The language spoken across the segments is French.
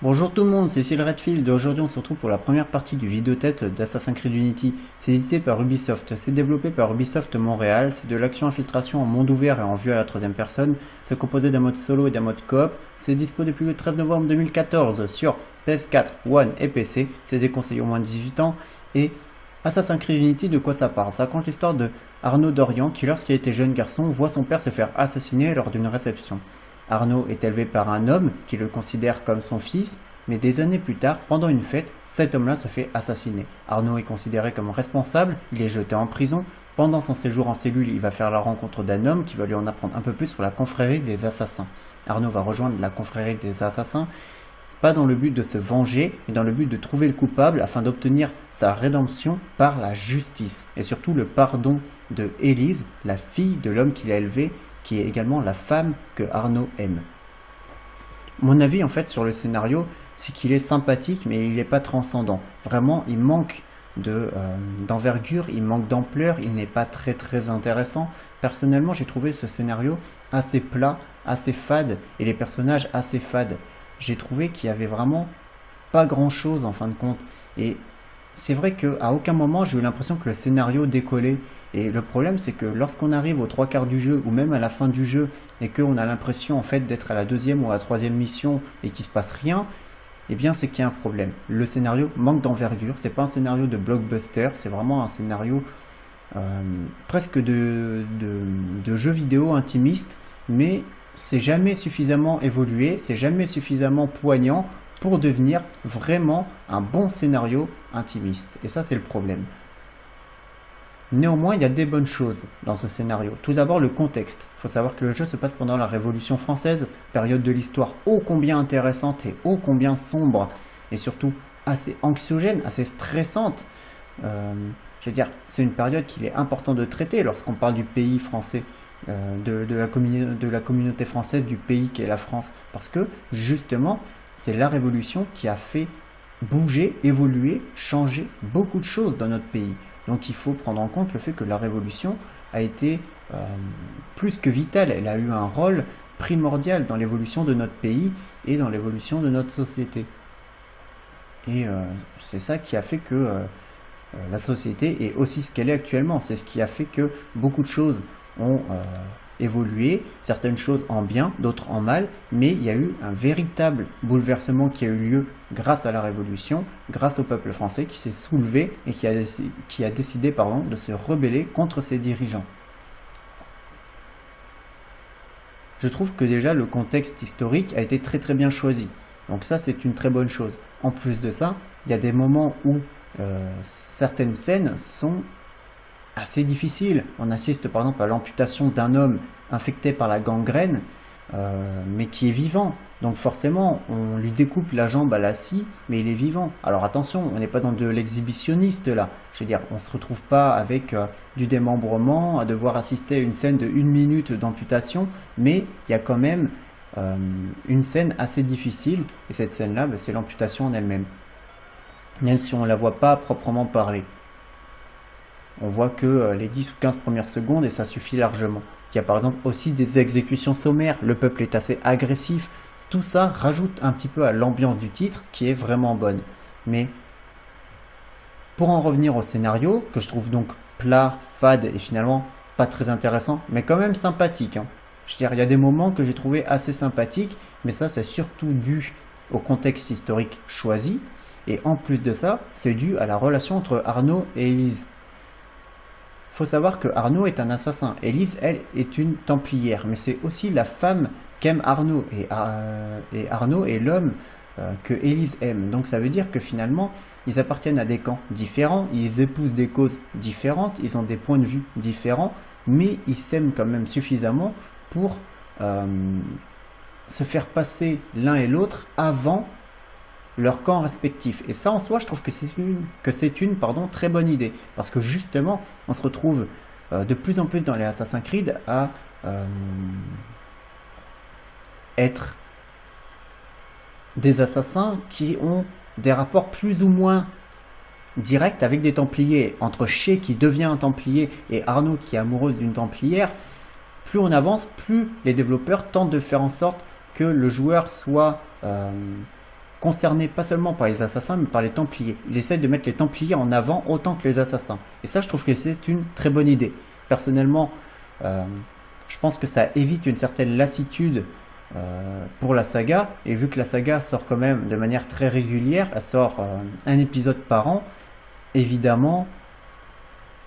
Bonjour tout le monde, c'est Cyril Redfield. Aujourd'hui on se retrouve pour la première partie du vidéo test d'Assassin's Creed Unity. C'est édité par Ubisoft, c'est développé par Ubisoft Montréal, c'est de l'action infiltration en monde ouvert et en vue à la troisième personne. C'est composé d'un mode solo et d'un mode coop. C'est dispo depuis le 13 novembre 2014 sur PS4, One et PC. C'est déconseillé au moins de 18 ans. Et Assassin's Creed Unity, de quoi ça parle? Ça raconte l'histoire de Arnaud Dorian qui, lorsqu'il était jeune garçon, voit son père se faire assassiner lors d'une réception. Arnaud est élevé par un homme qui le considère comme son fils, mais des années plus tard, pendant une fête, cet homme-là se fait assassiner. Arnaud est considéré comme responsable, il est jeté en prison. Pendant son séjour en cellule, il va faire la rencontre d'un homme qui va lui en apprendre un peu plus sur la confrérie des assassins. Arnaud va rejoindre la confrérie des assassins, pas dans le but de se venger, mais dans le but de trouver le coupable afin d'obtenir sa rédemption par la justice. Et surtout le pardon de Élise, la fille de l'homme qu'il a élevé, qui est également la femme que Arnaud aime. Mon avis en fait sur le scénario, c'est qu'il est sympathique mais il n'est pas transcendant. Vraiment, il manque d'envergure, il manque d'ampleur, il n'est pas très intéressant. Personnellement, j'ai trouvé ce scénario assez plat, assez fade et les personnages assez fades. J'ai trouvé qu'il y avait vraiment pas grand chose en fin de compte. Et c'est vrai qu'à aucun moment j'ai eu l'impression que le scénario décollait. Et le problème c'est que lorsqu'on arrive aux trois quarts du jeu ou même à la fin du jeu et qu'on a l'impression en fait d'être à la deuxième ou à la troisième mission et qu'il se passe rien, eh bien c'est qu'il y a un problème. Le scénario manque d'envergure, c'est pas un scénario de blockbuster, c'est vraiment un scénario presque de jeu vidéo intimiste, mais c'est jamais suffisamment évolué, c'est jamais suffisamment poignant pour devenir vraiment un bon scénario intimiste. Et ça, c'est le problème. Néanmoins, il y a des bonnes choses dans ce scénario. Tout d'abord, le contexte. Il faut savoir que le jeu se passe pendant la Révolution française, période de l'histoire ô combien intéressante et ô combien sombre, et surtout assez anxiogène, assez stressante. Je veux dire, c'est une période qu'il est important de traiter lorsqu'on parle du pays français. De la communauté française, du pays qu'est la France. Parce que, justement, c'est la Révolution qui a fait bouger, évoluer, changer beaucoup de choses dans notre pays. Donc il faut prendre en compte le fait que la Révolution a été plus que vitale. Elle a eu un rôle primordial dans l'évolution de notre pays et dans l'évolution de notre société. Et c'est ça qui a fait que la société est aussi ce qu'elle est actuellement. C'est ce qui a fait que beaucoup de choses ont évolué, certaines choses en bien, d'autres en mal, mais il y a eu un véritable bouleversement qui a eu lieu grâce à la Révolution, grâce au peuple français qui s'est soulevé et qui a décidé de se rebeller contre ses dirigeants. Je trouve que déjà le contexte historique a été très bien choisi, donc ça c'est une très bonne chose. En plus de ça, il y a des moments où certaines scènes sont assez difficile. On assiste par exemple à l'amputation d'un homme infecté par la gangrène, mais qui est vivant. Donc forcément, on lui découpe la jambe à la scie, mais il est vivant. Alors attention, on n'est pas dans de l'exhibitionniste là. Je veux dire, on ne se retrouve pas avec du démembrement, à devoir assister à une scène de 1 minute d'amputation, mais il y a quand même une scène assez difficile, et cette scène-là, c'est l'amputation en elle-même. Même si on ne la voit pas à proprement parler. On voit que les 10 ou 15 premières secondes et ça suffit largement. Il y a par exemple aussi des exécutions sommaires, le peuple est assez agressif. Tout ça rajoute un petit peu à l'ambiance du titre qui est vraiment bonne. Mais pour en revenir au scénario, que je trouve donc plat, fade et finalement pas très intéressant, mais quand même sympathique. Je veux dire, il y a des moments que j'ai trouvé assez sympathiques, mais ça c'est surtout dû au contexte historique choisi. Et en plus de ça, c'est dû à la relation entre Arnaud et Élise. Il faut savoir que Arnaud est un assassin. Élise, elle, est une templière. Mais c'est aussi la femme qu'aime Arnaud. Et Arnaud est l'homme que Élise aime. Donc ça veut dire que finalement, ils appartiennent à des camps différents. Ils épousent des causes différentes. Ils ont des points de vue différents. Mais ils s'aiment quand même suffisamment pour se faire passer l'un et l'autre avant leur camp respectif. Et ça en soi, je trouve que c'est une très bonne idée. Parce que justement, on se retrouve de plus en plus dans les Assassin's Creed à être des assassins qui ont des rapports plus ou moins directs avec des Templiers. Entre Shay qui devient un Templier et Arnaud qui est amoureuse d'une Templière, plus on avance, plus les développeurs tentent de faire en sorte que le joueur soit concernés pas seulement par les assassins, mais par les Templiers. Ils essayent de mettre les Templiers en avant autant que les assassins. Et ça, je trouve que c'est une très bonne idée. Personnellement, je pense que ça évite une certaine lassitude pour la saga, et vu que la saga sort quand même de manière très régulière, elle sort un épisode par an, évidemment,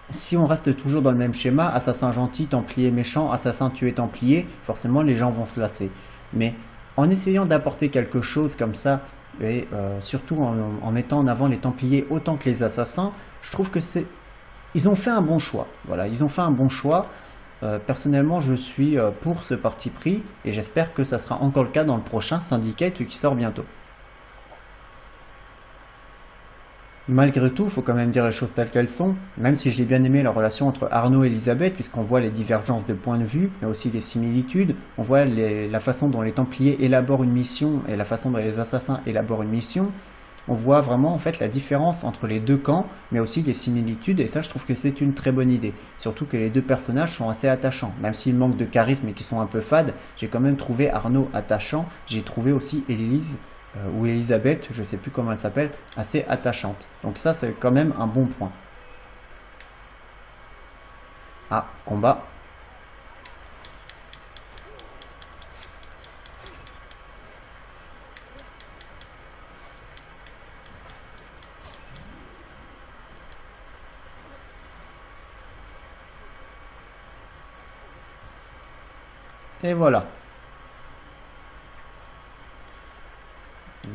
si on reste toujours dans le même schéma, assassin gentil, templier méchant, assassin tué, templier, forcément les gens vont se lasser. Mais en essayant d'apporter quelque chose comme ça, et surtout en mettant en avant les templiers autant que les assassins, je trouve que ils ont fait un bon choix. Voilà, ils ont fait un bon choix. Personnellement, je suis pour ce parti pris et j'espère que ça sera encore le cas dans le prochain Syndicate qui sort bientôt. Malgré tout, il faut quand même dire les choses telles qu'elles sont, même si j'ai bien aimé la relation entre Arnaud et Elisabeth, puisqu'on voit les divergences de points de vue, mais aussi les similitudes, on voit la façon dont les Templiers élaborent une mission et la façon dont les assassins élaborent une mission. On voit vraiment en fait la différence entre les deux camps, mais aussi les similitudes, et ça je trouve que c'est une très bonne idée. Surtout que les deux personnages sont assez attachants, même s'ils manquent de charisme et qu'ils sont un peu fades, j'ai quand même trouvé Arnaud attachant, j'ai trouvé aussi Élise, ou Elisabeth, je sais plus comment elle s'appelle, assez attachante. Donc ça c'est quand même un bon point. Ah, combat. Et voilà.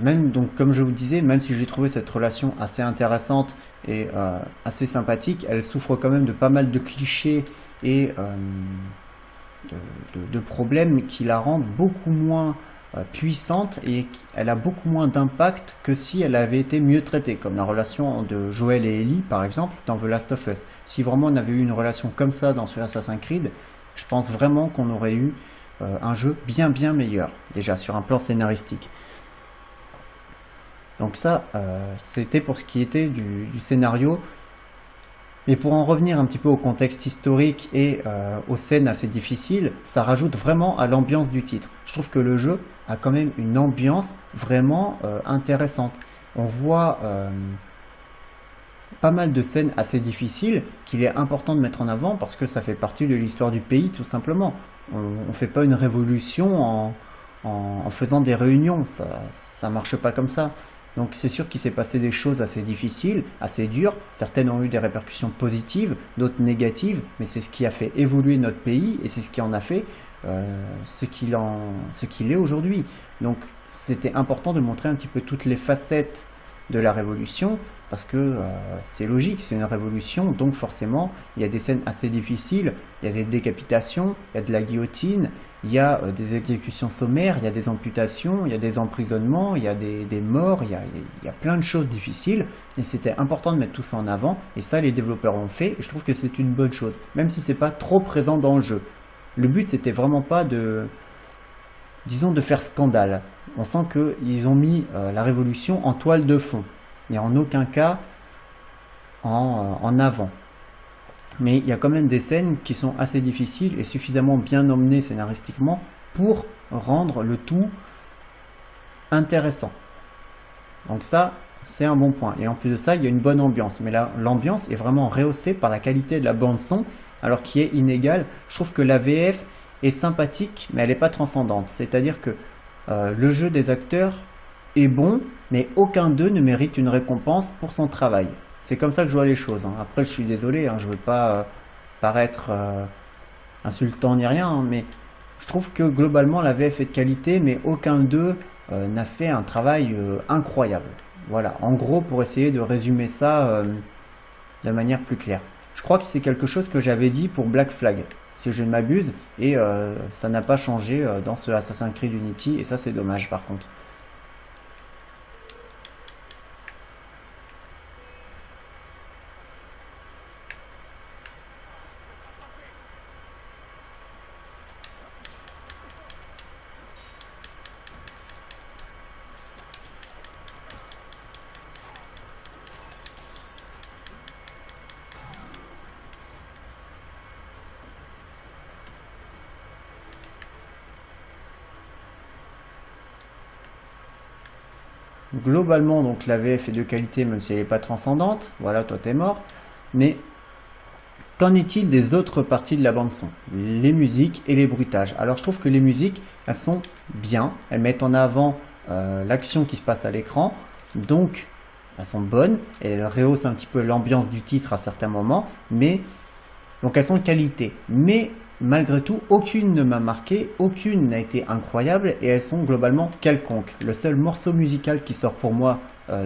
Même donc comme je vous disais, même si j'ai trouvé cette relation assez intéressante et assez sympathique, elle souffre quand même de pas mal de clichés et de problèmes qui la rendent beaucoup moins puissante, et elle a beaucoup moins d'impact que si elle avait été mieux traitée, comme la relation de Joel et Ellie par exemple dans The Last of Us. Si vraiment on avait eu une relation comme ça dans ce Assassin's Creed, je pense vraiment qu'on aurait eu un jeu bien meilleur, déjà sur un plan scénaristique. Donc ça, c'était pour ce qui était du scénario. Mais pour en revenir un petit peu au contexte historique et aux scènes assez difficiles, ça rajoute vraiment à l'ambiance du titre. Je trouve que le jeu a quand même une ambiance vraiment intéressante. On voit pas mal de scènes assez difficiles qu'il est important de mettre en avant parce que ça fait partie de l'histoire du pays tout simplement. On ne fait pas une révolution en faisant des réunions, ça marche pas comme ça. Donc c'est sûr qu'il s'est passé des choses assez difficiles, assez dures. Certaines ont eu des répercussions positives, d'autres négatives, mais c'est ce qui a fait évoluer notre pays et c'est ce qui en a fait ce qu'il est aujourd'hui. Donc c'était important de montrer un petit peu toutes les facettes de la révolution parce que c'est logique, c'est une révolution, donc forcément il y a des scènes assez difficiles, il y a des décapitations, il y a de la guillotine, il y a des exécutions sommaires, il y a des amputations, il y a des emprisonnements, il y a des morts, il y a plein de choses difficiles, et c'était important de mettre tout ça en avant, et ça les développeurs ont fait, et je trouve que c'est une bonne chose, même si c'est pas trop présent dans le jeu. Le but c'était vraiment pas disons de faire scandale. On sent qu'ils ont mis la révolution en toile de fond, et en aucun cas en avant. Mais il y a quand même des scènes qui sont assez difficiles et suffisamment bien emmenées scénaristiquement pour rendre le tout intéressant. Donc ça, c'est un bon point. Et en plus de ça, il y a une bonne ambiance. Mais là, l'ambiance est vraiment rehaussée par la qualité de la bande son, alors qui est inégale. Je trouve que la VF est sympathique, mais elle n'est pas transcendante. C'est-à-dire que le jeu des acteurs est bon, mais aucun d'eux ne mérite une récompense pour son travail. C'est comme ça que je vois les choses. Hein. Après, je suis désolé, hein, je ne veux pas paraître insultant ni rien, hein, mais je trouve que globalement la VF est de qualité, mais aucun d'eux n'a fait un travail incroyable. Voilà, en gros, pour essayer de résumer ça de manière plus claire. Je crois que c'est quelque chose que j'avais dit pour Black Flag, si je ne m'abuse, et ça n'a pas changé dans ce Assassin's Creed Unity, et ça c'est dommage par contre. Globalement, donc la VF est de qualité, même si elle n'est pas transcendante. Voilà, toi t'es mort. Mais qu'en est-il des autres parties de la bande son? Les musiques et les bruitages. Alors je trouve que les musiques, elles sont bien. Elles mettent en avant l'action qui se passe à l'écran. Donc elles sont bonnes. Et elles rehaussent un petit peu l'ambiance du titre à certains moments. Mais donc elles sont de qualité. Mais malgré tout, aucune ne m'a marqué, aucune n'a été incroyable et elles sont globalement quelconques. Le seul morceau musical qui sort pour moi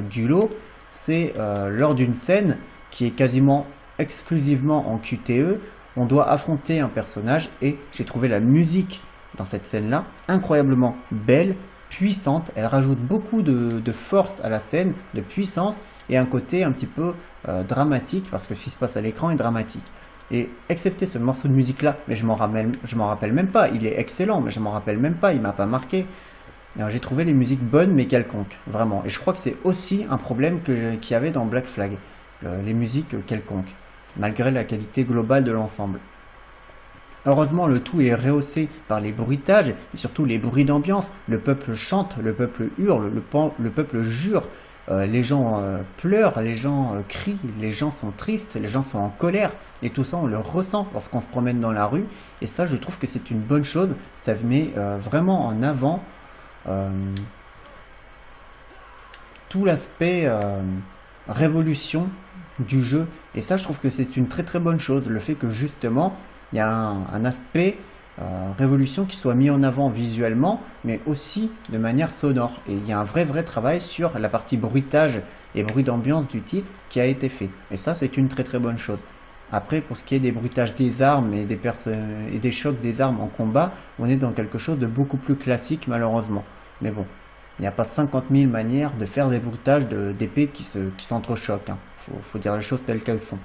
du lot, c'est lors d'une scène qui est quasiment exclusivement en QTE. On doit affronter un personnage et j'ai trouvé la musique dans cette scène-là incroyablement belle, puissante. Elle rajoute beaucoup de force à la scène, de puissance et un côté un petit peu dramatique parce que ce qui se passe à l'écran est dramatique. Et excepté ce morceau de musique là, mais je m'en rappelle même pas, il est excellent, mais je m'en rappelle même pas, il m'a pas marqué. J'ai trouvé les musiques bonnes mais quelconques, vraiment. Et je crois que c'est aussi un problème qu'il y avait dans Black Flag, les musiques quelconques, malgré la qualité globale de l'ensemble. Heureusement, le tout est rehaussé par les bruitages et surtout les bruits d'ambiance. Le peuple chante, le peuple hurle, le peuple jure. Les gens pleurent, les gens crient, les gens sont tristes, les gens sont en colère. Et tout ça, on le ressent lorsqu'on se promène dans la rue. Et ça, je trouve que c'est une bonne chose. Ça met vraiment en avant tout l'aspect révolution du jeu. Et ça, je trouve que c'est une très très bonne chose. Le fait que justement, il y a un aspect révolution qui soit mis en avant visuellement, mais aussi de manière sonore. Et il y a un vrai travail sur la partie bruitage et bruit d'ambiance du titre qui a été fait. Et ça, c'est une très bonne chose. Après, pour ce qui est des bruitages des armes et des chocs des armes en combat, on est dans quelque chose de beaucoup plus classique malheureusement. Mais bon, il n'y a pas 50 000 manières de faire des bruitages d'épées qui s'entrechoquent. Faut dire les choses telles qu'elles sont.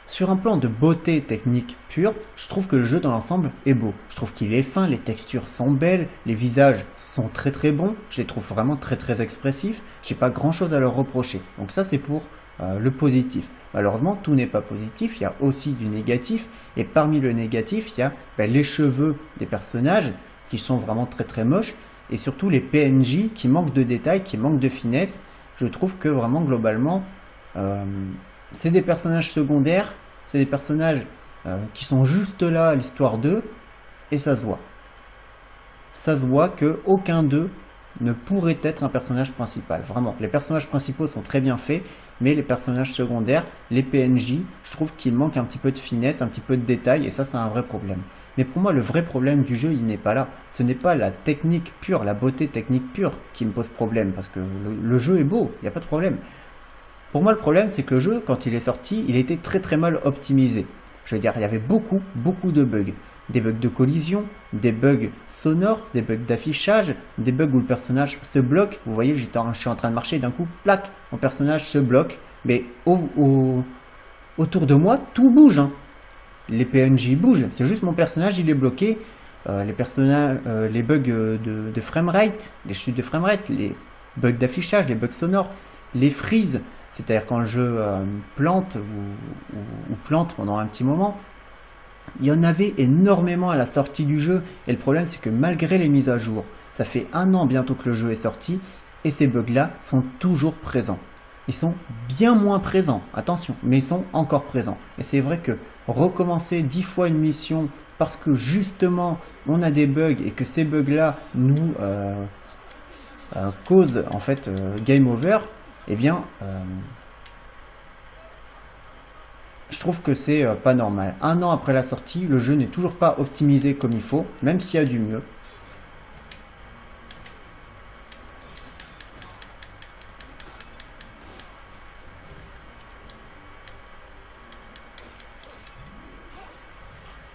Sur un plan de beauté technique pure, je trouve que le jeu dans l'ensemble est beau. Je trouve qu'il est fin, les textures sont belles, les visages sont très bons. Je les trouve vraiment très expressifs. J'ai pas grand chose à leur reprocher. Donc ça, c'est pour le positif. Malheureusement, tout n'est pas positif. Il y a aussi du négatif. Et parmi le négatif, il y a les cheveux des personnages qui sont vraiment très moches. Et surtout les PNJ qui manquent de détails, qui manquent de finesse. Je trouve que vraiment globalement, c'est des personnages secondaires, c'est des personnages qui sont juste là à l'histoire d'eux, et ça se voit. Ça se voit qu'aucun d'eux ne pourrait être un personnage principal. Vraiment, les personnages principaux sont très bien faits, mais les personnages secondaires, les PNJ, je trouve qu'il manque un petit peu de finesse, un petit peu de détail, et ça c'est un vrai problème. Mais pour moi, le vrai problème du jeu, il n'est pas là. Ce n'est pas la technique pure, la beauté technique pure qui me pose problème, parce que le jeu est beau, il n'y a pas de problème. Pour moi, le problème, c'est que le jeu, quand il est sorti, il était très mal optimisé. Je veux dire, il y avait beaucoup de bugs. Des bugs de collision, des bugs sonores, des bugs d'affichage, des bugs où le personnage se bloque. Vous voyez, je suis en train de marcher, d'un coup, plac, mon personnage se bloque. Mais autour de moi, tout bouge. Hein. Les PNJ bougent, c'est juste mon personnage, il est bloqué. Les bugs de framerate, les chutes de framerate, les bugs d'affichage, les bugs sonores, les freezes. C'est-à-dire quand le jeu plante ou plante pendant un petit moment, il y en avait énormément à la sortie du jeu. Et le problème, c'est que malgré les mises à jour, ça fait 1 an bientôt que le jeu est sorti, et ces bugs-là sont toujours présents. Ils sont bien moins présents, attention, mais ils sont encore présents. Et c'est vrai que recommencer 10 fois une mission parce que justement on a des bugs et que ces bugs-là nous causent en fait game over, eh bien, je trouve que c'est pas normal. 1 an après la sortie, le jeu n'est toujours pas optimisé comme il faut, même s'il y a du mieux.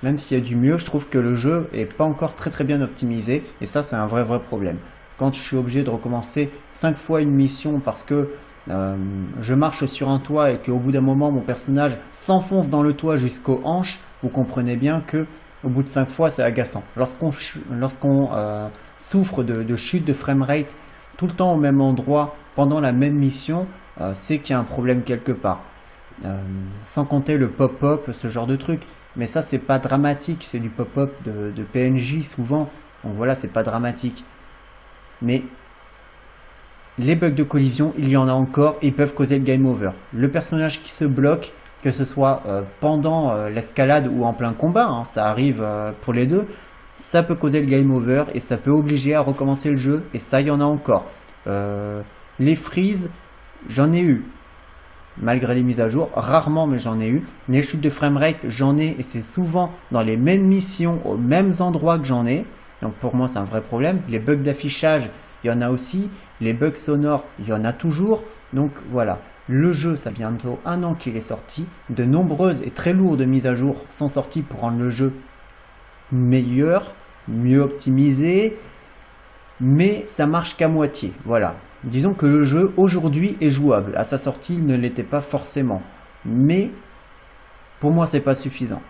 Même s'il y a du mieux, je trouve que le jeu est pas encore très bien optimisé, et ça c'est un vrai problème. Quand je suis obligé de recommencer 5 fois une mission parce que je marche sur un toit et qu'au bout d'un moment mon personnage s'enfonce dans le toit jusqu'aux hanches, vous comprenez bien que au bout de 5 fois c'est agaçant. Lorsqu'on souffre de chute de framerate tout le temps au même endroit pendant la même mission, c'est qu'il y a un problème quelque part. Sans compter le pop-up, ce genre de truc. Mais ça c'est pas dramatique, c'est du pop-up de PNJ souvent. Donc voilà, c'est pas dramatique. Mais les bugs de collision, il y en a encore, ils peuvent causer le game over. Le personnage qui se bloque, que ce soit pendant l'escalade ou en plein combat, hein, ça arrive pour les deux, ça peut causer le game over et ça peut obliger à recommencer le jeu, et ça il y en a encore. Les freezes, j'en ai eu, malgré les mises à jour, rarement mais j'en ai eu. Les chutes de framerate, j'en ai, et c'est souvent dans les mêmes missions, aux mêmes endroits que j'en ai, donc pour moi c'est un vrai problème. Les bugs d'affichage, il y en a aussi, les bugs sonores, il y en a toujours, donc voilà. Le jeu, ça fait bientôt 1 an qu'il est sorti, de nombreuses et très lourdes mises à jour sont sorties pour rendre le jeu meilleur, mieux optimisé, mais ça marche qu'à moitié, voilà. Disons que le jeu aujourd'hui est jouable, à sa sortie il ne l'était pas forcément, mais pour moi c'est pas suffisant.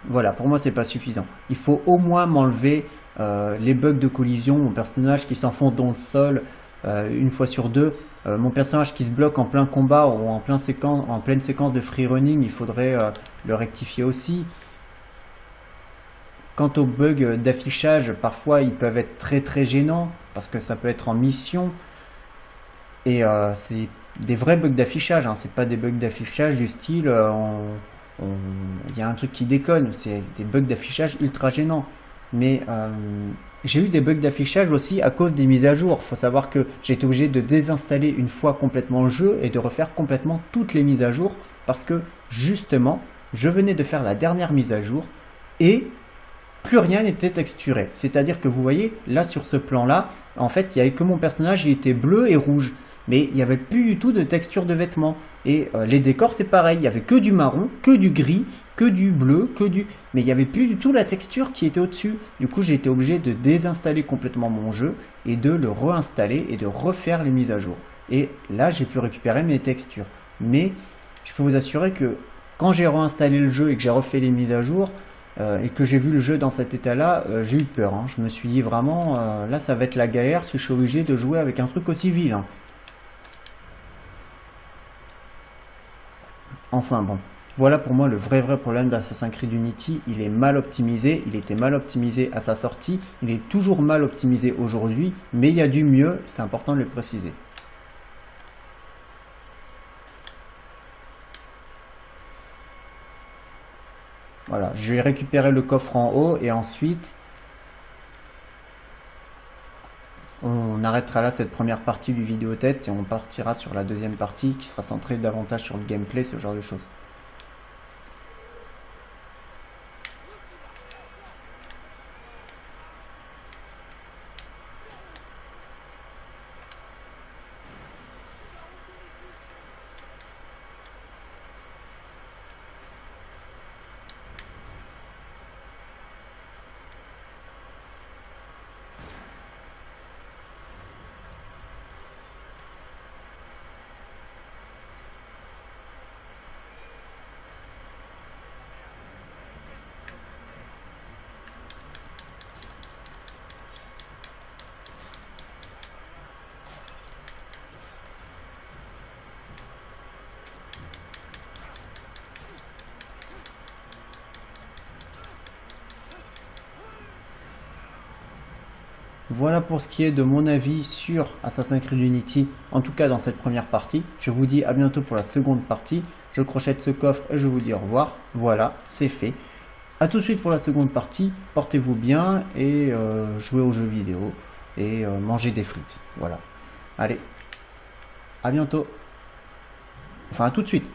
Voilà, pour moi c'est pas suffisant. Il faut au moins m'enlever les bugs de collision, mon personnage qui s'enfonce dans le sol une fois sur deux, mon personnage qui se bloque en plein combat ou en pleine séquence de free running, il faudrait le rectifier aussi. Quant aux bugs d'affichage, parfois ils peuvent être très gênants parce que ça peut être en mission et c'est des vrais bugs d'affichage, hein, c'est pas des bugs d'affichage du style il y a un truc qui déconne, c'est des bugs d'affichage ultra gênants. Mais j'ai eu des bugs d'affichage aussi à cause des mises à jour. Il faut savoir que j'ai été obligé de désinstaller une fois complètement le jeu et de refaire complètement toutes les mises à jour parce que justement je venais de faire la dernière mise à jour et plus rien n'était texturé. C'est-à-dire que vous voyez là sur ce plan là, en fait il n'y avait que mon personnage, il était bleu et rouge. Mais il n'y avait plus du tout de texture de vêtements. Et les décors c'est pareil, il n'y avait que du marron, que du gris, que du bleu, mais il n'y avait plus du tout la texture qui était au-dessus. Du coup j'ai été obligé de désinstaller complètement mon jeu et de le réinstaller et de refaire les mises à jour. Et là j'ai pu récupérer mes textures. Mais je peux vous assurer que quand j'ai réinstallé le jeu et que j'ai refait les mises à jour, et que j'ai vu le jeu dans cet état là, j'ai eu peur, hein. Je me suis dit vraiment là ça va être la galère si je suis obligé de jouer avec un truc aussi vilain. Enfin bon, voilà pour moi le vrai problème d'Assassin's Creed Unity. Il est mal optimisé, il était mal optimisé à sa sortie, il est toujours mal optimisé aujourd'hui, mais il y a du mieux, c'est important de le préciser. Voilà, je vais récupérer le coffre en haut et ensuite on arrêtera là cette première partie du vidéo test et on partira sur la deuxième partie qui sera centrée davantage sur le gameplay, ce genre de choses. Voilà pour ce qui est de mon avis sur Assassin's Creed Unity, en tout cas dans cette première partie. Je vous dis à bientôt pour la seconde partie. Je crochette ce coffre et je vous dis au revoir. Voilà, c'est fait. A tout de suite pour la seconde partie. Portez-vous bien et jouez aux jeux vidéo et mangez des frites. Voilà. Allez, à bientôt. Enfin, à tout de suite.